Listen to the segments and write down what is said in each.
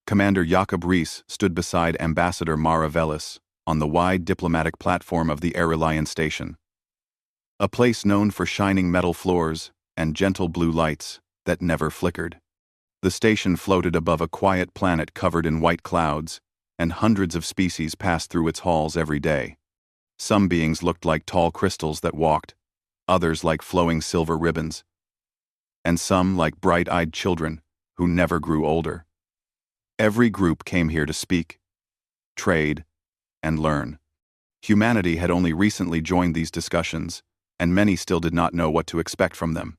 Commander Jakob Rees stood beside Ambassador Mara Velis on the wide diplomatic platform of the Aurelian station. A place known for shining metal floors and gentle blue lights that never flickered. The station floated above a quiet planet covered in white clouds, and hundreds of species passed through its halls every day. Some beings looked like tall crystals that walked, others like flowing silver ribbons, and some like bright-eyed children who never grew older. Every group came here to speak, trade, and learn. Humanity had only recently joined these discussions, and many still did not know what to expect from them.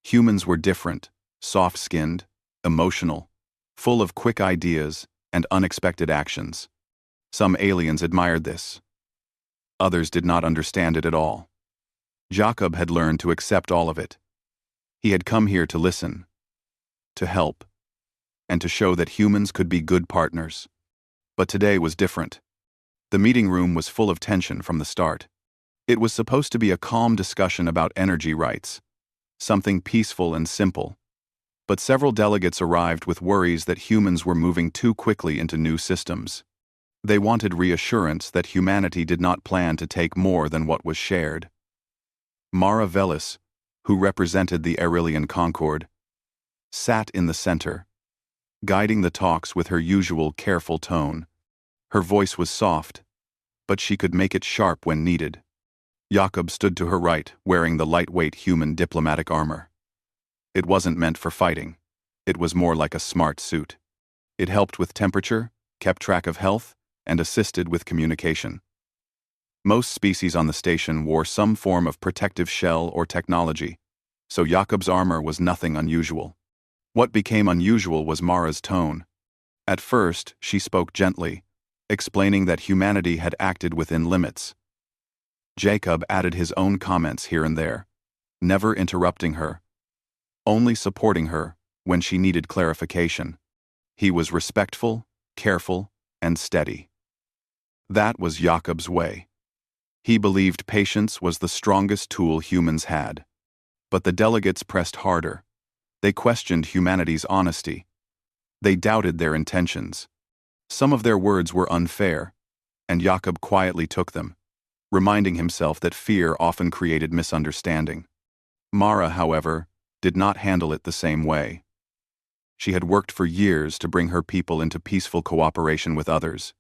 Humans were different, soft-skinned, emotional, full of quick ideas and unexpected actions. Some aliens admired this. Others did not understand it at all. Jakob had learned to accept all of it. He had come here to listen, to help, and to show that humans could be good partners. But today was different. The meeting room was full of tension from the start. It was supposed to be a calm discussion about energy rights, something peaceful and simple. But several delegates arrived with worries that humans were moving too quickly into new systems. They wanted reassurance that humanity did not plan to take more than what was shared. Mara Velis, who represented the Aurelian Concord, sat in the center, guiding the talks with her usual careful tone. Her voice was soft, but she could make it sharp when needed. Jakob stood to her right, wearing the lightweight human diplomatic armor. It wasn't meant for fighting. It was more like a smart suit. It helped with temperature, kept track of health, and assisted with communication. Most species on the station wore some form of protective shell or technology, so Jakob's armor was nothing unusual. What became unusual was Mara's tone. At first, she spoke gently, explaining that humanity had acted within limits. Jacob added his own comments here and there, never interrupting her, only supporting her when she needed clarification. He was respectful, careful, and steady. That was Jakob's way. He believed patience was the strongest tool humans had. But the delegates pressed harder. They questioned humanity's honesty. They doubted their intentions. Some of their words were unfair, and Jakob quietly took them, reminding himself that fear often created misunderstanding. Mara, however, did not handle it the same way. She had worked for years to bring her people into peaceful cooperation with others,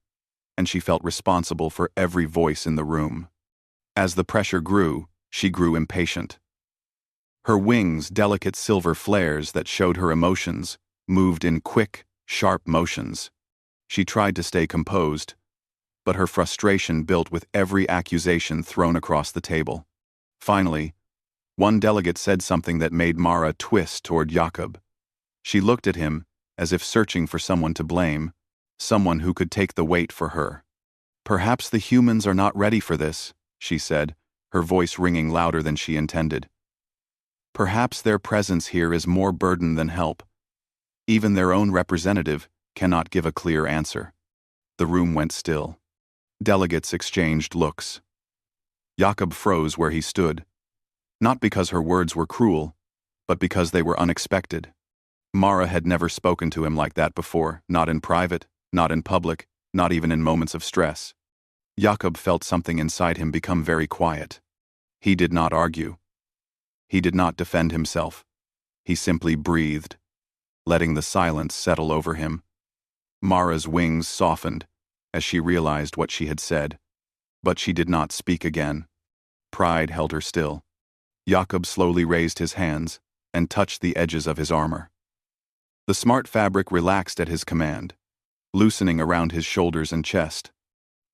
and she felt responsible for every voice in the room. As the pressure grew, she grew impatient. Her wings, delicate silver flares that showed her emotions, moved in quick, sharp motions. She tried to stay composed, but her frustration built with every accusation thrown across the table. Finally, one delegate said something that made Mara twist toward Jakob. She looked at him as if searching for someone to blame, someone who could take the weight for her. "Perhaps the humans are not ready for this," she said, her voice ringing louder than she intended. "Perhaps their presence here is more burden than help. Even their own representative cannot give a clear answer." The room went still. Delegates exchanged looks. Jakob froze where he stood, not because her words were cruel, but because they were unexpected. Mara had never spoken to him like that before, not in private, not in public, not even in moments of stress. Jakob felt something inside him become very quiet. He did not argue. He did not defend himself. He simply breathed, letting the silence settle over him. Mara's wings softened as she realized what she had said, but she did not speak again. Pride held her still. Jakob slowly raised his hands and touched the edges of his armor. The smart fabric relaxed at his command, loosening around his shoulders and chest.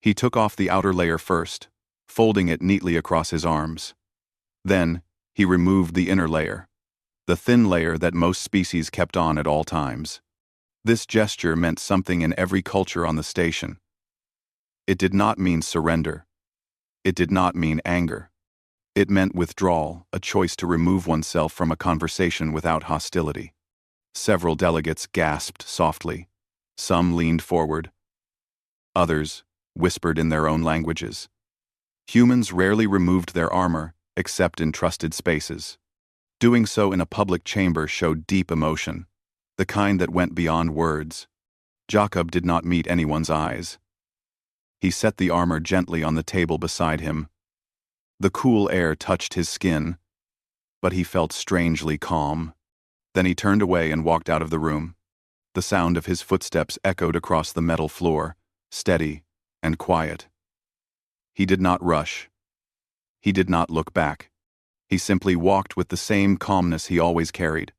He took off the outer layer first, folding it neatly across his arms. Then, he removed the inner layer, the thin layer that most species kept on at all times. This gesture meant something in every culture on the station. It did not mean surrender. It did not mean anger. It meant withdrawal, a choice to remove oneself from a conversation without hostility. Several delegates gasped softly. Some leaned forward. Others whispered in their own languages. Humans rarely removed their armor, except in trusted spaces. Doing so in a public chamber showed deep emotion, the kind that went beyond words. Jakob did not meet anyone's eyes. He set the armor gently on the table beside him. The cool air touched his skin, but he felt strangely calm. Then he turned away and walked out of the room. The sound of his footsteps echoed across the metal floor, steady and quiet. He did not rush. He did not look back. He simply walked with the same calmness he always carried,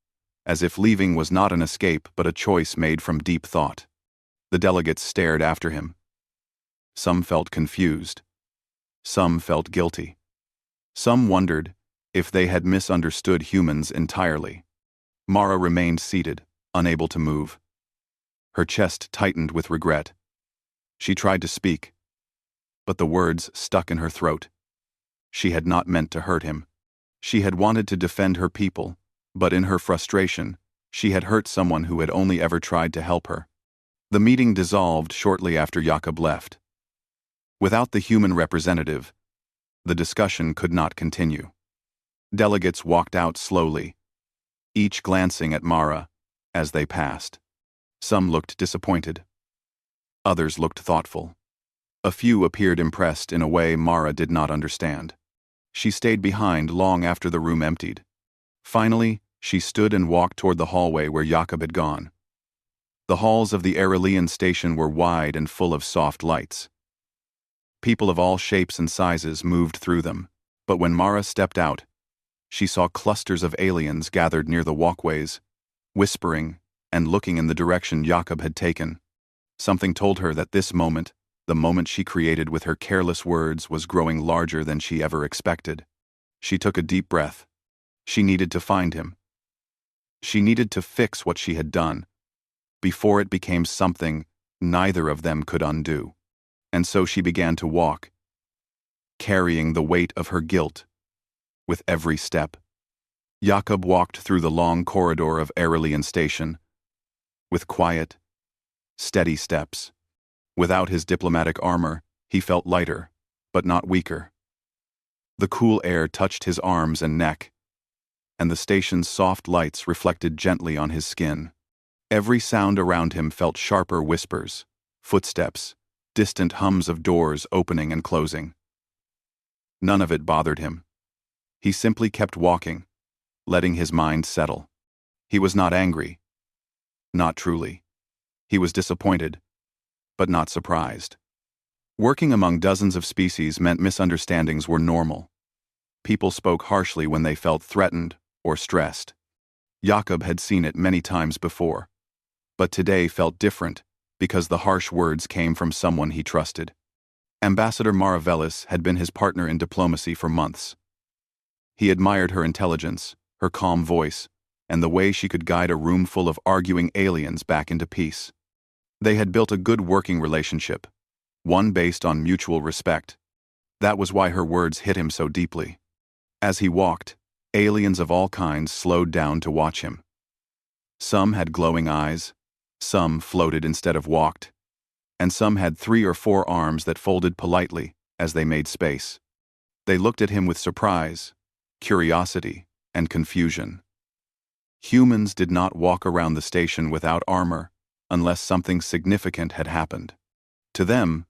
as if leaving was not an escape but a choice made from deep thought. The delegates stared after him. Some felt confused. Some felt guilty. Some wondered if they had misunderstood humans entirely. Mara remained seated, unable to move. Her chest tightened with regret. She tried to speak, but the words stuck in her throat. She had not meant to hurt him. She had wanted to defend her people, but in her frustration, she had hurt someone who had only ever tried to help her. The meeting dissolved shortly after Jakob left. Without the human representative, the discussion could not continue. Delegates walked out slowly, each glancing at Mara as they passed. Some looked disappointed. Others looked thoughtful. A few appeared impressed in a way Mara did not understand. She stayed behind long after the room emptied. Finally, she stood and walked toward the hallway where Jakob had gone. The halls of the Aurelian station were wide and full of soft lights. People of all shapes and sizes moved through them, but when Mara stepped out, she saw clusters of aliens gathered near the walkways, whispering and looking in the direction Jakob had taken. Something told her that this moment, the moment she created with her careless words, was growing larger than she ever expected. She took a deep breath. She needed to find him. She needed to fix what she had done, before it became something neither of them could undo. And so she began to walk, carrying the weight of her guilt with every step. Jakob walked through the long corridor of Aurelian Station, with quiet, steady steps. Without his diplomatic armor, he felt lighter, but not weaker. The cool air touched his arms and neck, and the station's soft lights reflected gently on his skin. Every sound around him felt sharper whispers, footsteps, distant hums of doors opening and closing. None of it bothered him. He simply kept walking, letting his mind settle. He was not angry. Not truly. He was disappointed, but not surprised. Working among dozens of species meant misunderstandings were normal. People spoke harshly when they felt threatened or stressed. Jakob had seen it many times before, but today felt different because the harsh words came from someone he trusted. Ambassador Maravellis had been his partner in diplomacy for months. He admired her intelligence, her calm voice, and the way she could guide a room full of arguing aliens back into peace. They had built a good working relationship, one based on mutual respect. That was why her words hit him so deeply. As he walked, aliens of all kinds slowed down to watch him. Some had glowing eyes, some floated instead of walked, and some had 3 or 4 arms that folded politely as they made space. They looked at him with surprise, curiosity, and confusion. Humans did not walk around the station without armor unless something significant had happened. To them,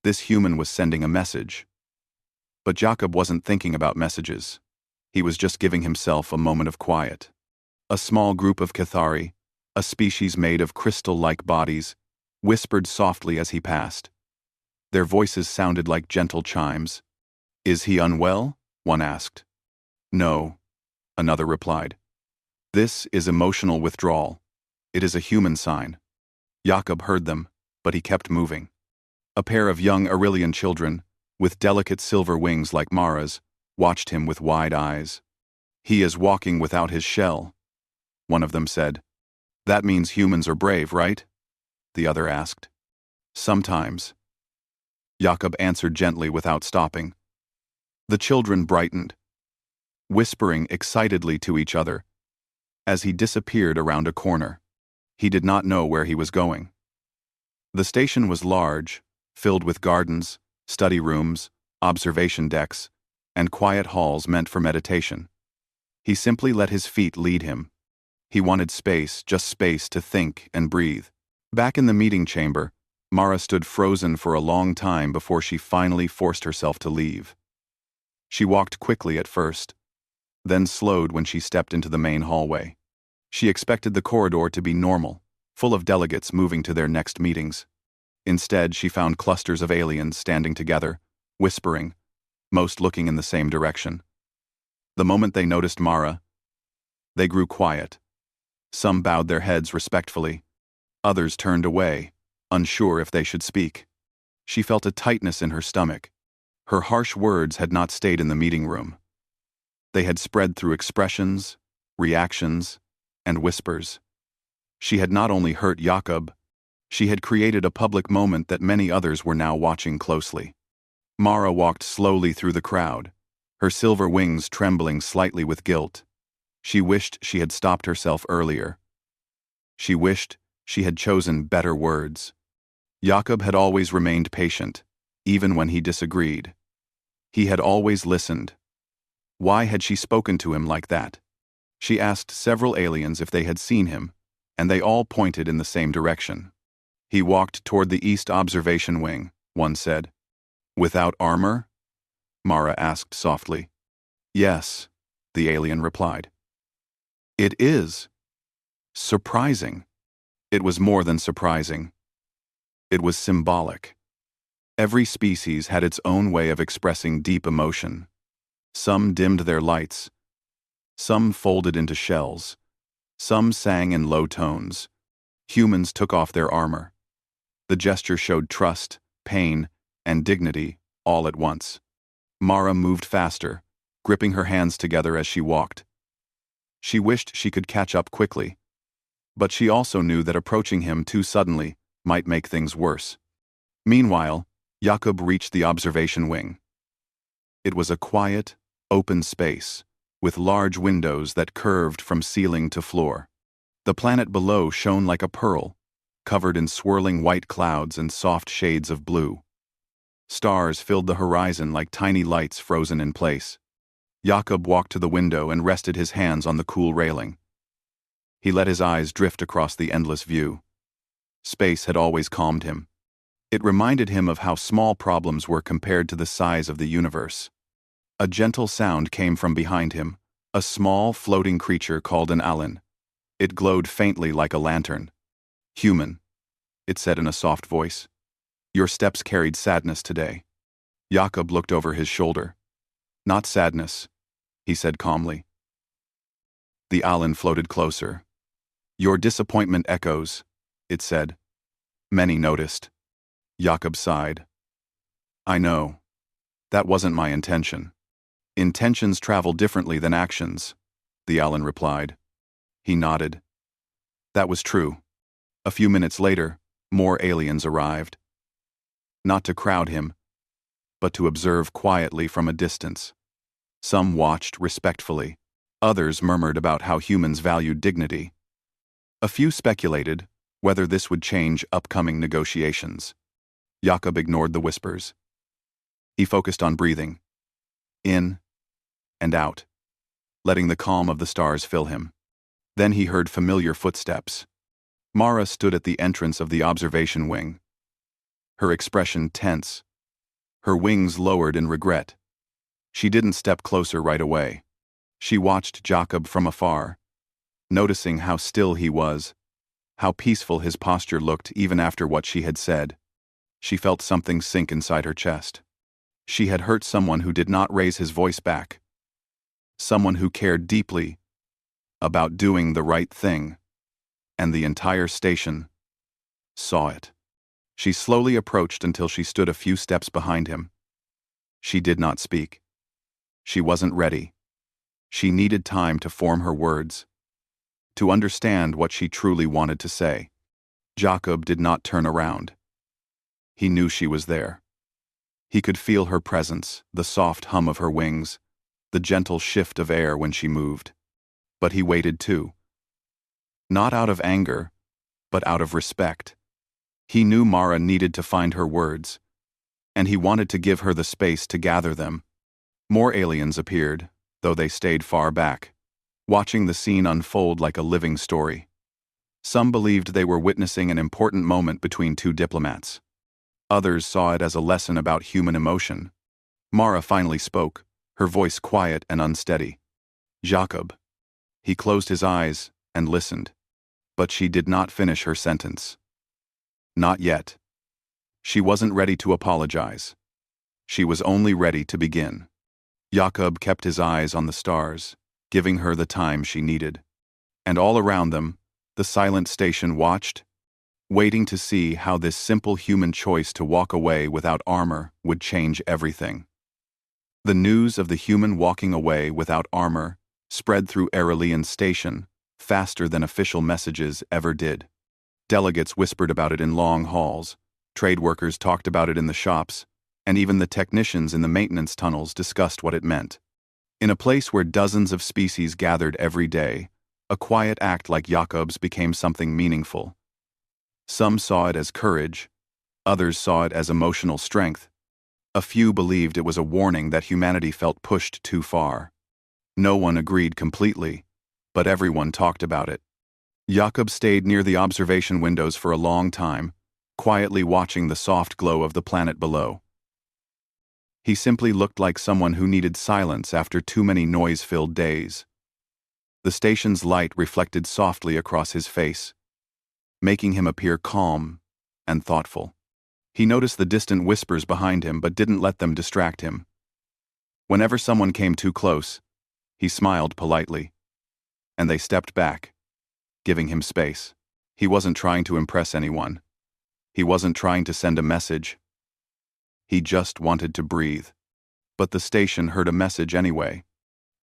this human was sending a message. But Jakob wasn't thinking about messages. He was just giving himself a moment of quiet. A small group of Cathari, a species made of crystal-like bodies, whispered softly as he passed. Their voices sounded like gentle chimes. "Is he unwell?" one asked. "No," another replied. "This is emotional withdrawal. It is a human sign." Jakob heard them, but he kept moving. A pair of young Aurelian children, with delicate silver wings like Mara's, watched him with wide eyes. "He is walking without his shell," one of them said. "That means humans are brave, right?" the other asked. "Sometimes," Jakob answered gently without stopping. The children brightened, whispering excitedly to each other as he disappeared around a corner. He did not know where he was going. The station was large, filled with gardens, study rooms, observation decks, and quiet halls meant for meditation. He simply let his feet lead him. He wanted space, just space to think and breathe. Back in the meeting chamber, Mara stood frozen for a long time before she finally forced herself to leave. She walked quickly at first, then slowed when she stepped into the main hallway. She expected the corridor to be normal, full of delegates moving to their next meetings. Instead, she found clusters of aliens standing together, whispering, most looking in the same direction. The moment they noticed Mara, they grew quiet. Some bowed their heads respectfully. Others turned away, unsure if they should speak. She felt a tightness in her stomach. Her harsh words had not stayed in the meeting room. They had spread through expressions, reactions, and whispers. She had not only hurt Jakob, she had created a public moment that many others were now watching closely. Mara walked slowly through the crowd, her silver wings trembling slightly with guilt. She wished she had stopped herself earlier. She wished she had chosen better words. Jakob had always remained patient, even when he disagreed. He had always listened. Why had she spoken to him like that? She asked several aliens if they had seen him, and they all pointed in the same direction. He walked toward the east observation wing, one said. Without armor? Mara asked softly. Yes, the alien replied. It is. Surprising. It was more than surprising. It was symbolic. Every species had its own way of expressing deep emotion. Some dimmed their lights. Some folded into shells. Some sang in low tones. Humans took off their armor. The gesture showed trust, pain, and dignity all at once. Mara moved faster, gripping her hands together as she walked. She wished she could catch up quickly, but she also knew that approaching him too suddenly might make things worse. Meanwhile, Jakob reached the observation wing. It was a quiet, open space, with large windows that curved from ceiling to floor. The planet below shone like a pearl, covered in swirling white clouds and soft shades of blue. Stars filled the horizon like tiny lights frozen in place. Jakob walked to the window and rested his hands on the cool railing. He let his eyes drift across the endless view. Space had always calmed him. It reminded him of how small problems were compared to the size of the universe. A gentle sound came from behind him, a small, floating creature called an Allen. It glowed faintly like a lantern. Human, it said in a soft voice. Your steps carried sadness today. Jakob looked over his shoulder. Not sadness, he said calmly. The Allen floated closer. Your disappointment echoes, it said. Many noticed. Jakob sighed. I know. That wasn't my intention. Intentions travel differently than actions, the Allen replied. He nodded. That was true. A few minutes later, more aliens arrived. Not to crowd him, but to observe quietly from a distance. Some watched respectfully. Others murmured about how humans valued dignity. A few speculated whether this would change upcoming negotiations. Jakob ignored the whispers. He focused on breathing, in and out, letting the calm of the stars fill him. Then he heard familiar footsteps. Mara stood at the entrance of the observation wing. Her expression tense. Her wings lowered in regret. She didn't step closer right away. She watched Jakob from afar, noticing how still he was, how peaceful his posture looked even after what she had said. She felt something sink inside her chest. She had hurt someone who did not raise his voice back. Someone who cared deeply about doing the right thing. And the entire station saw it. She slowly approached until she stood a few steps behind him. She did not speak. She wasn't ready. She needed time to form her words, to understand what she truly wanted to say. Jakob did not turn around. He knew she was there. He could feel her presence, the soft hum of her wings, the gentle shift of air when she moved. But he waited too. Not out of anger, but out of respect. He knew Mara needed to find her words, and he wanted to give her the space to gather them. More aliens appeared, though they stayed far back, watching the scene unfold like a living story. Some believed they were witnessing an important moment between two diplomats. Others saw it as a lesson about human emotion. Mara finally spoke, her voice quiet and unsteady. Jacob. He closed his eyes and listened. But she did not finish her sentence. Not yet. She wasn't ready to apologize. She was only ready to begin. Jacob kept his eyes on the stars, giving her the time she needed. And all around them, the silent station watched, waiting to see how this simple human choice to walk away without armor would change everything. The news of the human walking away without armor spread through Aurelian Station faster than official messages ever did. Delegates whispered about it in long halls, trade workers talked about it in the shops, and even the technicians in the maintenance tunnels discussed what it meant. In a place where dozens of species gathered every day, a quiet act like Jacob's became something meaningful. Some saw it as courage, others saw it as emotional strength. A few believed it was a warning that humanity felt pushed too far. No one agreed completely, but everyone talked about it. Jacob stayed near the observation windows for a long time, quietly watching the soft glow of the planet below. He simply looked like someone who needed silence after too many noise-filled days. The station's light reflected softly across his face, making him appear calm and thoughtful. He noticed the distant whispers behind him but didn't let them distract him. Whenever someone came too close, he smiled politely, and they stepped back, giving him space. He wasn't trying to impress anyone. He wasn't trying to send a message. He just wanted to breathe. But the station heard a message anyway.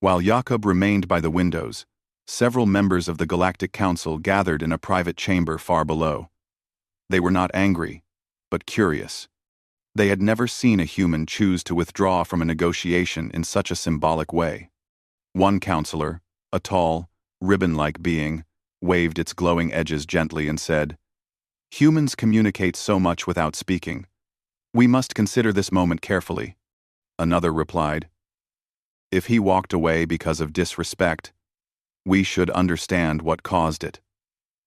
While Jacob remained by the windows, several members of the Galactic Council gathered in a private chamber far below. They were not angry, but curious. They had never seen a human choose to withdraw from a negotiation in such a symbolic way. One counselor, a tall, ribbon-like being, waved its glowing edges gently and said, "Humans communicate so much without speaking. We must consider this moment carefully." Another replied, "If he walked away because of disrespect, we should understand what caused it.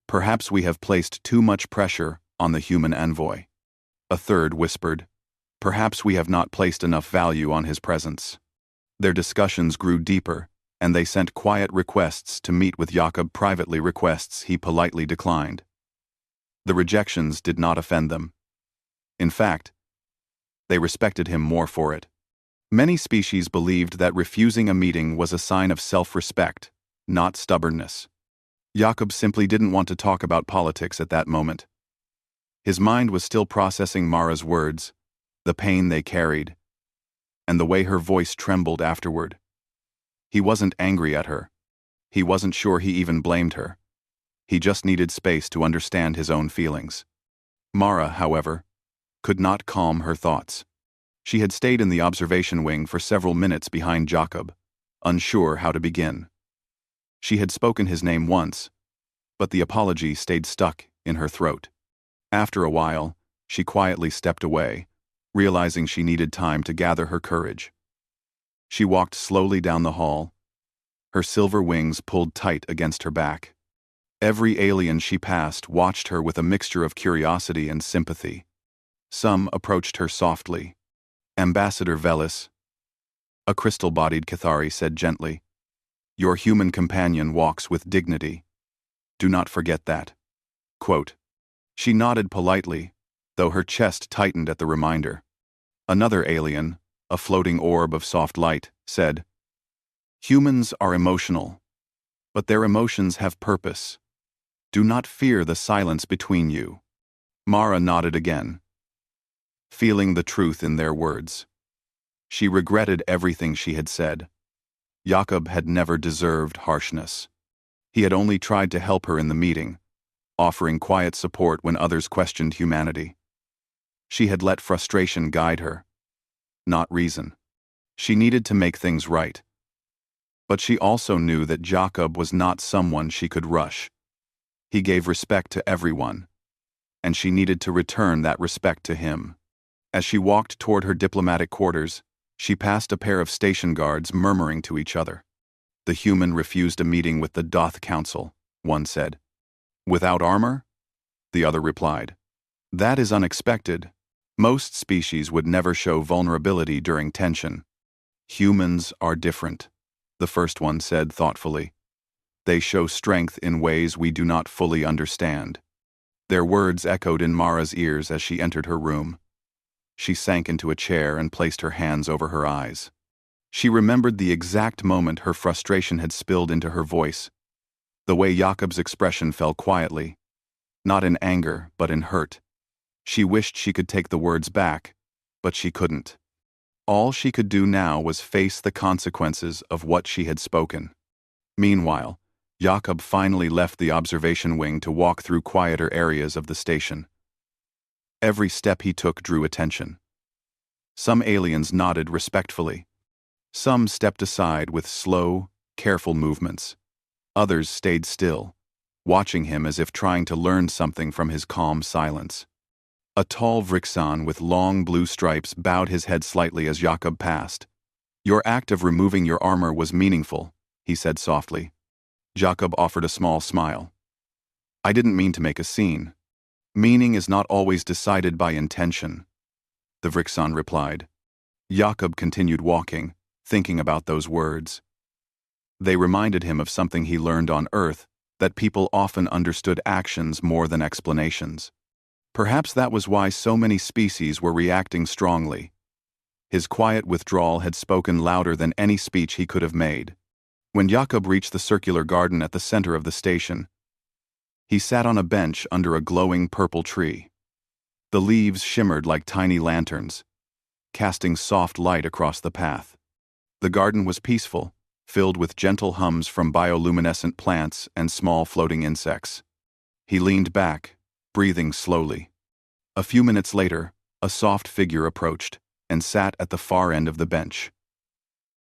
Perhaps we have placed too much pressure on the human envoy." A third whispered, "Perhaps we have not placed enough value on his presence." Their discussions grew deeper, and they sent quiet requests to meet with Jacob, privately requests he politely declined. The rejections did not offend them. In fact, they respected him more for it. Many species believed that refusing a meeting was a sign of self-respect, not stubbornness. Jacob simply didn't want to talk about politics at that moment. His mind was still processing Mara's words, the pain they carried, and the way her voice trembled afterward. He wasn't angry at her. He wasn't sure he even blamed her. He just needed space to understand his own feelings. Mara, however, could not calm her thoughts. She had stayed in the observation wing for several minutes behind Jacob, unsure how to begin. She had spoken his name once, but the apology stayed stuck in her throat. After a while, she quietly stepped away, realizing she needed time to gather her courage. She walked slowly down the hall, her silver wings pulled tight against her back. Every alien she passed watched her with a mixture of curiosity and sympathy. Some approached her softly. Ambassador Velis, a crystal-bodied Cathari, said gently, "Your human companion walks with dignity. Do not forget that." Quote. She nodded politely, though her chest tightened at the reminder. Another alien, a floating orb of soft light, said, "Humans are emotional, but their emotions have purpose. Do not fear the silence between you." Mara nodded again, feeling the truth in their words. She regretted everything she had said. Jacob had never deserved harshness. He had only tried to help her in the meeting, offering quiet support when others questioned humanity. She had let frustration guide her, not reason. She needed to make things right. But she also knew that Jacob was not someone she could rush. He gave respect to everyone, and she needed to return that respect to him. As she walked toward her diplomatic quarters, she passed a pair of station guards murmuring to each other. "The human refused a meeting with the Doth Council," one said. Without armor? The other replied. That is unexpected. Most species would never show vulnerability during tension. Humans are different, the first one said thoughtfully. They show strength in ways we do not fully understand. Their words echoed in Mara's ears as she entered her room. She sank into a chair and placed her hands over her eyes. She remembered the exact moment her frustration had spilled into her voice. The way Jakob's expression fell quietly, not in anger, but in hurt. She wished she could take the words back, but she couldn't. All she could do now was face the consequences of what she had spoken. Meanwhile, Jakob finally left the observation wing to walk through quieter areas of the station. Every step he took drew attention. Some aliens nodded respectfully. Some stepped aside with slow, careful movements. Others stayed still, watching him as if trying to learn something from his calm silence. A tall Vrixan with long blue stripes bowed his head slightly as Jakob passed. Your act of removing your armor was meaningful, he said softly. Jakob offered a small smile. I didn't mean to make a scene. Meaning is not always decided by intention, the Vrixan replied. Jakob continued walking, thinking about those words. They reminded him of something he learned on Earth, that people often understood actions more than explanations. Perhaps that was why so many species were reacting strongly. His quiet withdrawal had spoken louder than any speech he could have made. When Jakob reached the circular garden at the center of the station, he sat on a bench under a glowing purple tree. The leaves shimmered like tiny lanterns, casting soft light across the path. The garden was peaceful, filled with gentle hums from bioluminescent plants and small floating insects. He leaned back, breathing slowly. A few minutes later, a soft figure approached and sat at the far end of the bench.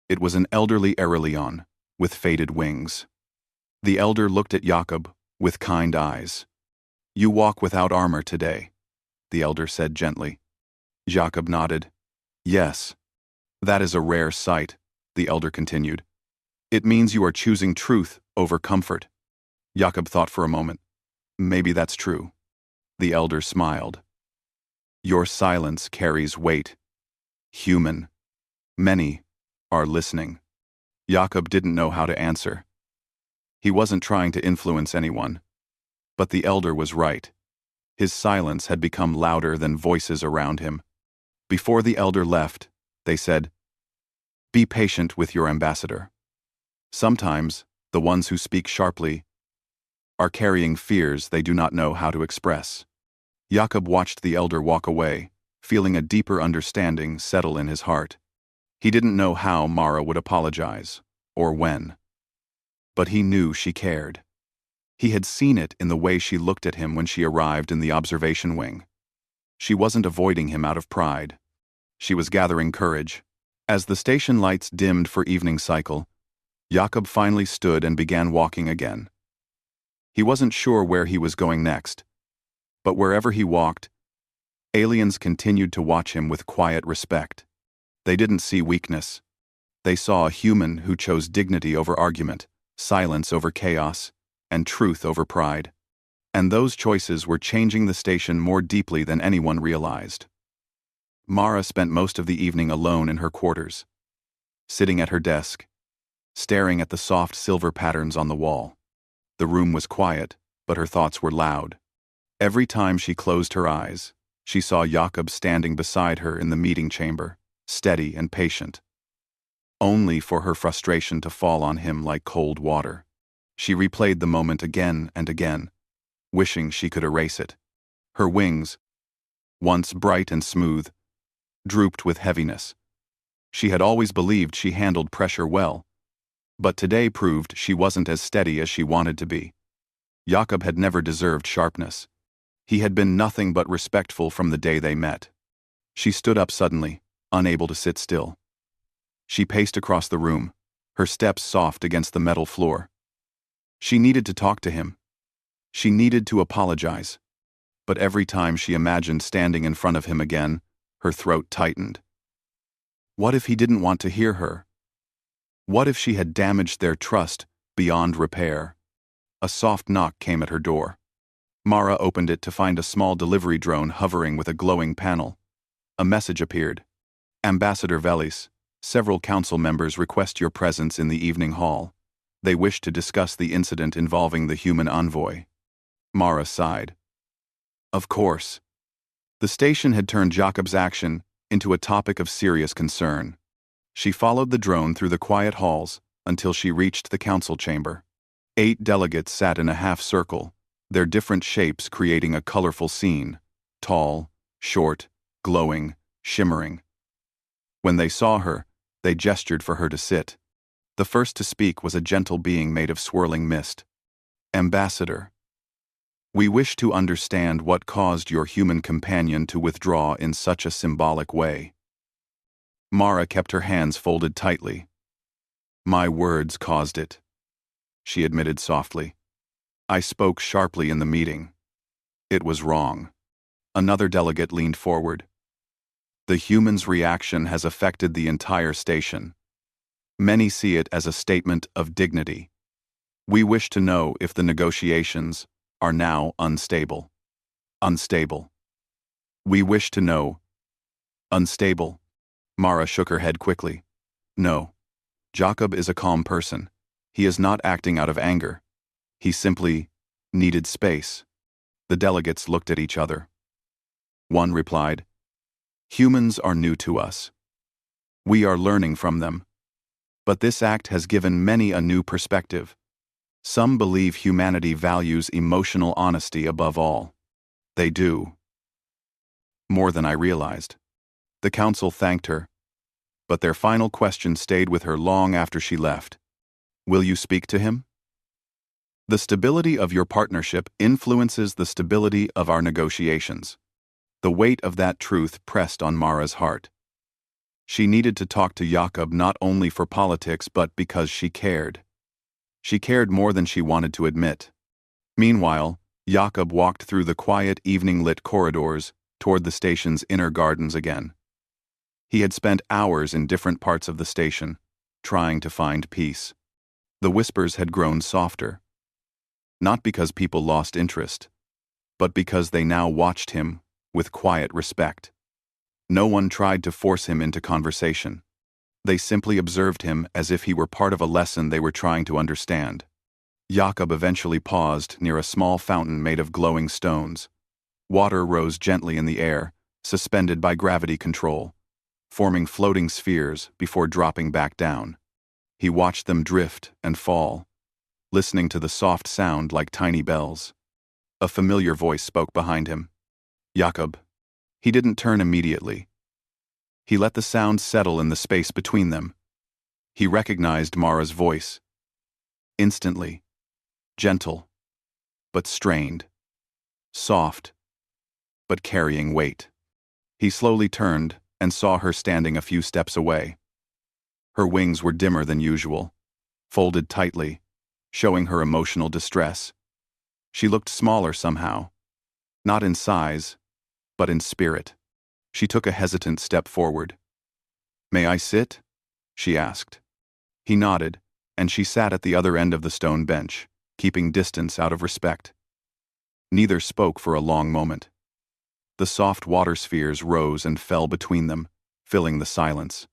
It was an elderly Aurelion, with faded wings. The elder looked at Jakob with kind eyes. You walk without armor today, the elder said gently. Jakob nodded. Yes. That is a rare sight, the elder continued. It means you are choosing truth over comfort. Jakob thought for a moment. Maybe that's true. The elder smiled. Your silence carries weight. Human. Many are listening. Jakob didn't know how to answer. He wasn't trying to influence anyone. But the elder was right. His silence had become louder than voices around him. Before the elder left, they said, Be patient with your ambassador. Sometimes, the ones who speak sharply are carrying fears they do not know how to express. Jakob watched the elder walk away, feeling a deeper understanding settle in his heart. He didn't know how Mara would apologize, or when. But he knew she cared. He had seen it in the way she looked at him when she arrived in the observation wing. She wasn't avoiding him out of pride. She was gathering courage. As the station lights dimmed for evening cycle, Jakob finally stood and began walking again. He wasn't sure where he was going next, but wherever he walked, aliens continued to watch him with quiet respect. They didn't see weakness. They saw a human who chose dignity over argument, silence over chaos, and truth over pride. And those choices were changing the station more deeply than anyone realized. Mara spent most of the evening alone in her quarters, sitting at her desk, staring at the soft silver patterns on the wall. The room was quiet, but her thoughts were loud. Every time she closed her eyes, she saw Jakob standing beside her in the meeting chamber, steady and patient, only for her frustration to fall on him like cold water. She replayed the moment again and again, wishing she could erase it. Her wings, once bright and smooth, drooped with heaviness. She had always believed she handled pressure well, but today proved she wasn't as steady as she wanted to be. Jakob had never deserved sharpness. He had been nothing but respectful from the day they met. She stood up suddenly, unable to sit still. She paced across the room, her steps soft against the metal floor. She needed to talk to him. She needed to apologize. But every time she imagined standing in front of him again, her throat tightened. What if he didn't want to hear her? What if she had damaged their trust beyond repair? A soft knock came at her door. Mara opened it to find a small delivery drone hovering with a glowing panel. A message appeared. Ambassador Velis, several council members request your presence in the evening hall. They wish to discuss the incident involving the human envoy. Mara sighed. Of course. The station had turned Jakob's action into a topic of serious concern. She followed the drone through the quiet halls until she reached the council chamber. 8 delegates sat in a half-circle, their different shapes creating a colorful scene: tall, short, glowing, shimmering. When they saw her, they gestured for her to sit. The first to speak was a gentle being made of swirling mist. Ambassador, we wish to understand what caused your human companion to withdraw in such a symbolic way. Mara kept her hands folded tightly. My words caused it, she admitted softly. I spoke sharply in the meeting. It was wrong. Another delegate leaned forward. The human's reaction has affected the entire station. Many see it as a statement of dignity. We wish to know if the negotiations are now unstable. Unstable. We wish to know. Unstable. Mara shook her head quickly. No. Jakob is a calm person. He is not acting out of anger. He simply needed space. The delegates looked at each other. One replied, humans are new to us. We are learning from them. But this act has given many a new perspective. Some believe humanity values emotional honesty above all. They do. More than I realized. The council thanked her, but their final question stayed with her long after she left. Will you speak to him? The stability of your partnership influences the stability of our negotiations. The weight of that truth pressed on Mara's heart. She needed to talk to Jakob not only for politics but because she cared. She cared more than she wanted to admit. Meanwhile, Jakob walked through the quiet evening-lit corridors toward the station's inner gardens again. He had spent hours in different parts of the station, trying to find peace. The whispers had grown softer. Not because people lost interest, but because they now watched him with quiet respect. No one tried to force him into conversation. They simply observed him as if he were part of a lesson they were trying to understand. Jakob eventually paused near a small fountain made of glowing stones. Water rose gently in the air, suspended by gravity control, forming floating spheres before dropping back down. He watched them drift and fall, listening to the soft sound like tiny bells. A familiar voice spoke behind him. Jakob. He didn't turn immediately. He let the sound settle in the space between them. He recognized Mara's voice. Instantly. Gentle, but strained. Soft, but carrying weight. He slowly turned and saw her standing a few steps away. Her wings were dimmer than usual, folded tightly, showing her emotional distress. She looked smaller somehow, not in size, but in spirit. She took a hesitant step forward. May I sit? She asked. He nodded, and she sat at the other end of the stone bench, keeping distance out of respect. Neither spoke for a long moment. The soft water spheres rose and fell between them, filling the silence.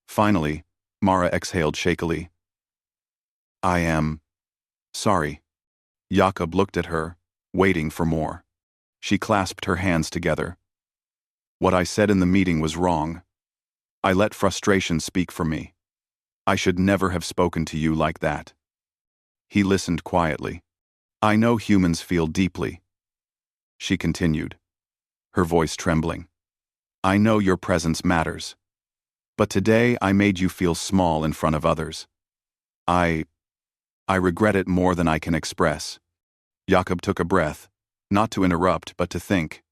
Finally, Mara exhaled shakily. I am sorry. Jakob looked at her, waiting for more. She clasped her hands together. What I said in the meeting was wrong. I let frustration speak for me. I should never have spoken to you like that. He listened quietly. I know humans feel deeply. She continued, her voice trembling. I know your presence matters. But today I made you feel small in front of others. I regret it more than I can express. Jakob took a breath, not to interrupt but to think.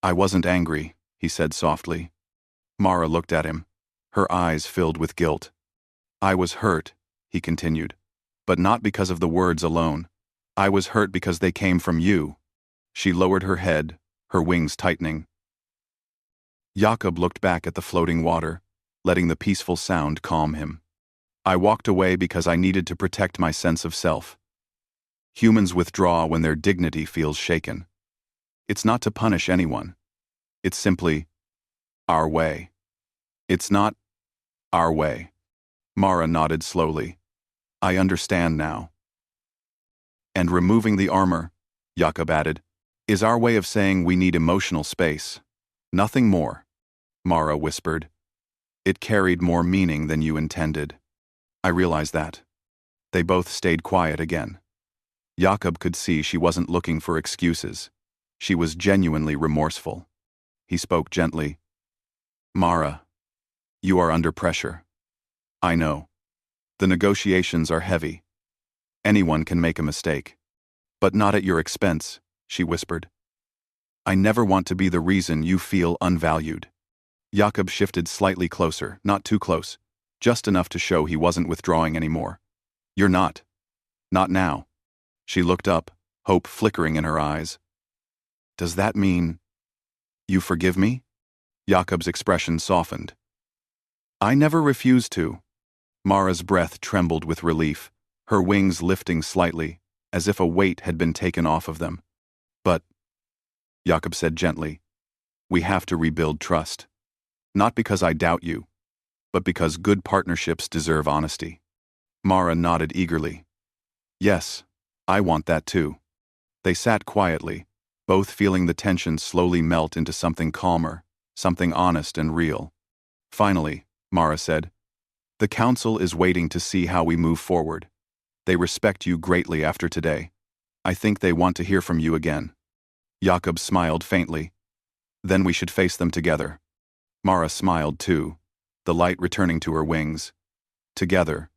I wasn't angry, he said softly. Mara looked at him, her eyes filled with guilt. I was hurt, he continued, but not because of the words alone. I was hurt because they came from you. She lowered her head, her wings tightening. Jakob looked back at the floating water, letting the peaceful sound calm him. I walked away because I needed to protect my sense of self. Humans withdraw when their dignity feels shaken. It's not to punish anyone. It's simply our way. It's not our way. Mara nodded slowly. I understand now. And removing the armor, Jakob added, is our way of saying we need emotional space. Nothing more, Mara whispered. It carried more meaning than you intended. I realized that. They both stayed quiet again. Jakob could see she wasn't looking for excuses. She was genuinely remorseful. He spoke gently. Mara, you are under pressure. I know. The negotiations are heavy. Anyone can make a mistake. But not at your expense, she whispered. I never want to be the reason you feel unvalued. Jakob shifted slightly closer, not too close, just enough to show he wasn't withdrawing anymore. You're not. Not now. She looked up, hope flickering in her eyes. Does that mean you forgive me? Jakob's expression softened. I never refused to. Mara's breath trembled with relief, her wings lifting slightly, as if a weight had been taken off of them. But, Jakob said gently, we have to rebuild trust. Not because I doubt you, but because good partnerships deserve honesty. Mara nodded eagerly. Yes, I want that too. They sat quietly, both feeling the tension slowly melt into something calmer, something honest and real. Finally, Mara said, the council is waiting to see how we move forward. They respect you greatly after today. I think they want to hear from you again. Jakob smiled faintly. Then we should face them together. Mara smiled too, the light returning to her wings. Together.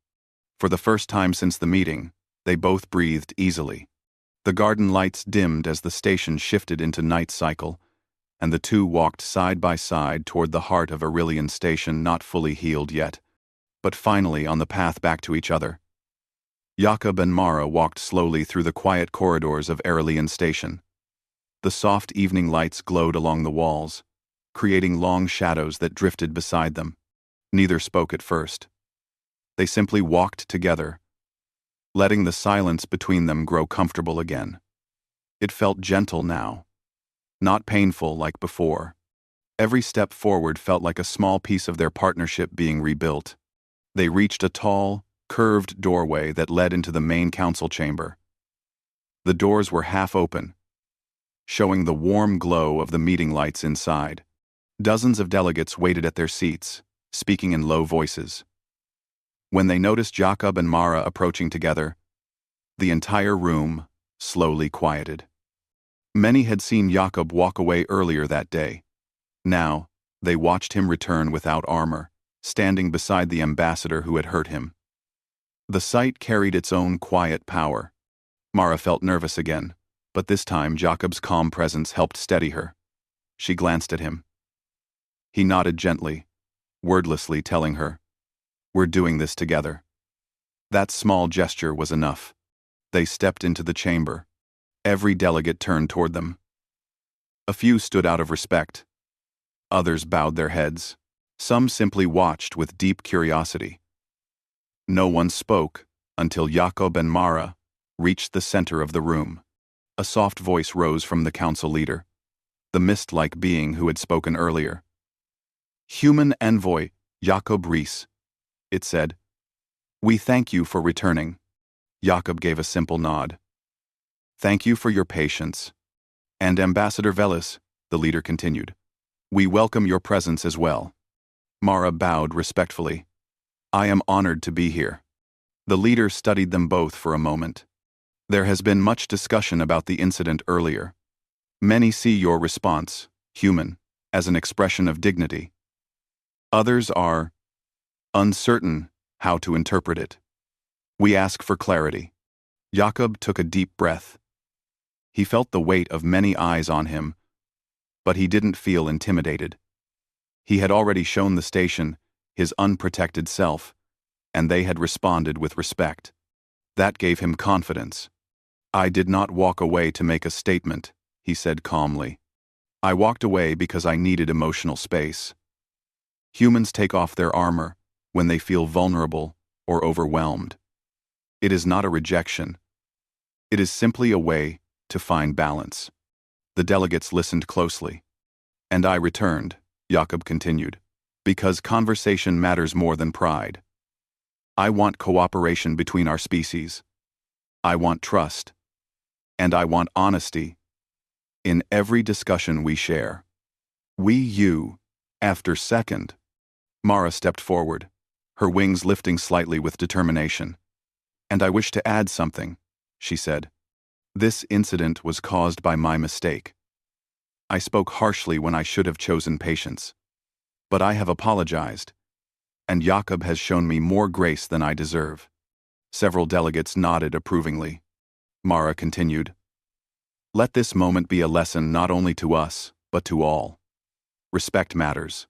For the first time since the meeting, they both breathed easily. The garden lights dimmed as the station shifted into night cycle, and the two walked side by side toward the heart of Aurelian Station, not fully healed yet, but finally on the path back to each other. Jakob and Mara walked slowly through the quiet corridors of Aurelian Station. The soft evening lights glowed along the walls, creating long shadows that drifted beside them. Neither spoke at first. They simply walked together, letting the silence between them grow comfortable again. It felt gentle now, not painful like before. Every step forward felt like a small piece of their partnership being rebuilt. They reached a tall, curved doorway that led into the main council chamber. The doors were half open, showing the warm glow of the meeting lights inside. Dozens of delegates waited at their seats, speaking in low voices. When they noticed Jakob and Mara approaching together, the entire room slowly quieted. Many had seen Jakob walk away earlier that day. Now, they watched him return without armor, standing beside the ambassador who had hurt him. The sight carried its own quiet power. Mara felt nervous again, but this time Jakob's calm presence helped steady her. She glanced at him. He nodded gently, wordlessly telling her, we're doing this together. That small gesture was enough. They stepped into the chamber. Every delegate turned toward them. A few stood out of respect. Others bowed their heads. Some simply watched with deep curiosity. No one spoke until Jakob and Mara reached the center of the room. A soft voice rose from the council leader, the mist-like being who had spoken earlier. Human envoy, Jakob Rees, it said. We thank you for returning. Jakob gave a simple nod. Thank you for your patience. And Ambassador Velis, the leader continued. We welcome your presence as well. Mara bowed respectfully. I am honored to be here. The leader studied them both for a moment. There has been much discussion about the incident earlier. Many see your response, human, as an expression of dignity. Others are uncertain how to interpret it. We ask for clarity. Jakob took a deep breath. He felt the weight of many eyes on him, but he didn't feel intimidated. He had already shown the station his unprotected self, and they had responded with respect. That gave him confidence. I did not walk away to make a statement, he said calmly. I walked away because I needed emotional space. Humans take off their armor when they feel vulnerable or overwhelmed. It is not a rejection. It is simply a way to find balance. The delegates listened closely. And I returned, Jakob continued, because conversation matters more than pride. I want cooperation between our species. I want trust. And I want honesty in every discussion we share. You, after second. Mara stepped forward, her wings lifting slightly with determination. And I wish to add something, she said. This incident was caused by my mistake. I spoke harshly when I should have chosen patience. But I have apologized, and Jakob has shown me more grace than I deserve. Several delegates nodded approvingly. Mara continued. Let this moment be a lesson not only to us, but to all. Respect matters.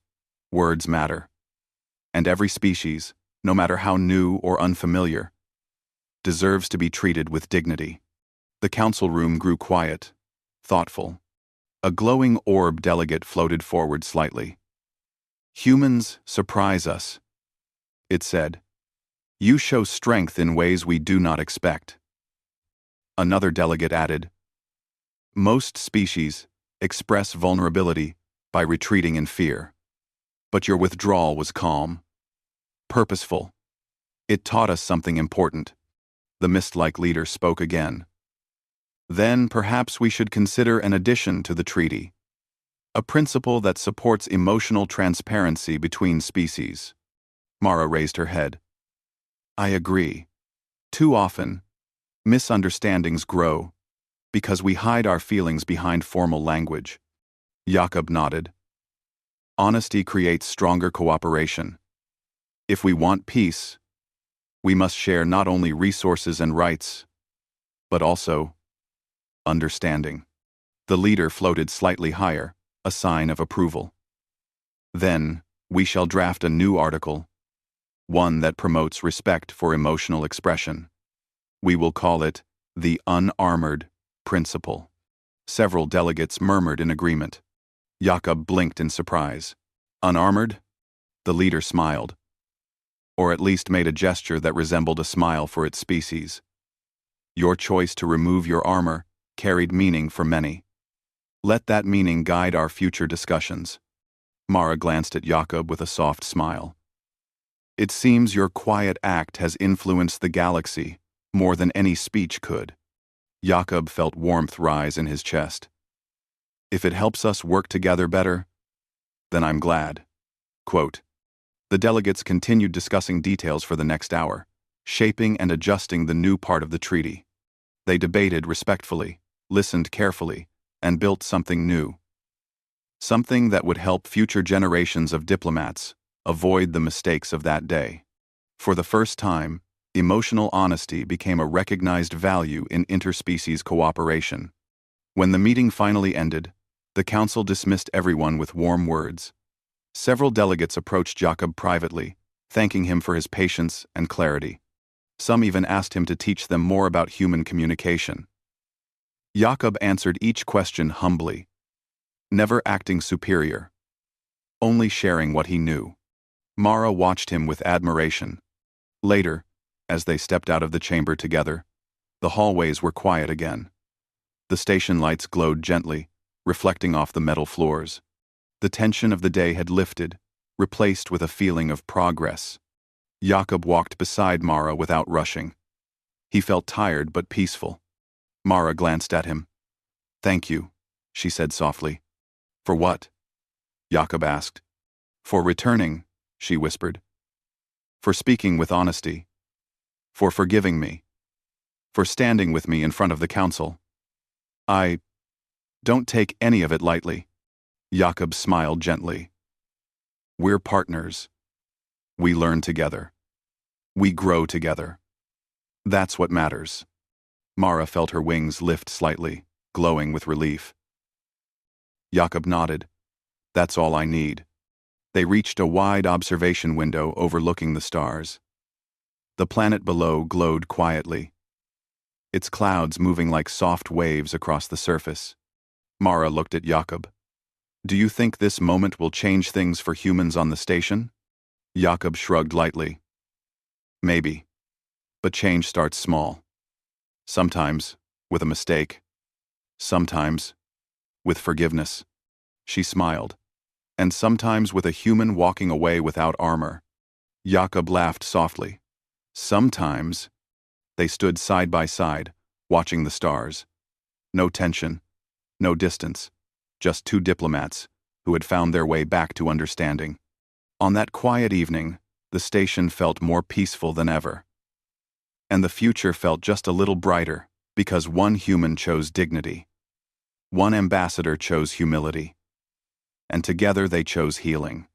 Words matter. And every species, no matter how new or unfamiliar, deserves to be treated with dignity. The council room grew quiet, thoughtful. A glowing orb delegate floated forward slightly. Humans surprise us, it said. You show strength in ways we do not expect. Another delegate added, most species express vulnerability by retreating in fear. But your withdrawal was calm, purposeful. It taught us something important. The mist-like leader spoke again. Then perhaps we should consider an addition to the treaty. A principle that supports emotional transparency between species. Mara raised her head. I agree. Too often, misunderstandings grow because we hide our feelings behind formal language. Jakob nodded. Honesty creates stronger cooperation. If we want peace, we must share not only resources and rights, but also understanding. The leader floated slightly higher, a sign of approval. Then, we shall draft a new article, one that promotes respect for emotional expression. We will call it the unarmored principle. Several delegates murmured in agreement. Jakob blinked in surprise. Unarmored? The leader smiled, or at least made a gesture that resembled a smile for its species. Your choice to remove your armor carried meaning for many. Let that meaning guide our future discussions. Mara glanced at Jakob with a soft smile. It seems your quiet act has influenced the galaxy more than any speech could. Jakob felt warmth rise in his chest. If it helps us work together better, then I'm glad. Quote, the delegates continued discussing details for the next hour, shaping and adjusting the new part of the treaty. They debated respectfully, listened carefully, and built something new. Something that would help future generations of diplomats avoid the mistakes of that day. For the first time, emotional honesty became a recognized value in interspecies cooperation. When the meeting finally ended, the council dismissed everyone with warm words. Several delegates approached Jakob privately, thanking him for his patience and clarity. Some even asked him to teach them more about human communication. Jakob answered each question humbly, never acting superior, only sharing what he knew. Mara watched him with admiration. Later, as they stepped out of the chamber together, the hallways were quiet again. The station lights glowed gently, reflecting off the metal floors. The tension of the day had lifted, replaced with a feeling of progress. Jakob walked beside Mara without rushing. He felt tired but peaceful. Mara glanced at him. Thank you, she said softly. For what? Jakob asked. For returning, she whispered. For speaking with honesty. For forgiving me. For standing with me in front of the council. I don't take any of it lightly. Jakob smiled gently. We're partners. We learn together. We grow together. That's what matters. Mara felt her wings lift slightly, glowing with relief. Jakob nodded. That's all I need. They reached a wide observation window overlooking the stars. The planet below glowed quietly, its clouds moving like soft waves across the surface. Mara looked at Jakob. Do you think this moment will change things for humans on the station? Jakob shrugged lightly. Maybe. But change starts small. Sometimes, with a mistake, sometimes with forgiveness. She smiled, and sometimes with a human walking away without armor. Jakob laughed softly. Sometimes they stood side by side, watching the stars. No tension, no distance, just two diplomats who had found their way back to understanding. On that quiet evening, the station felt more peaceful than ever. And the future felt just a little brighter, because one human chose dignity. One ambassador chose humility. And together they chose healing.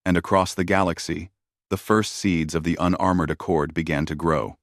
And across the galaxy, the first seeds of the unarmored accord began to grow.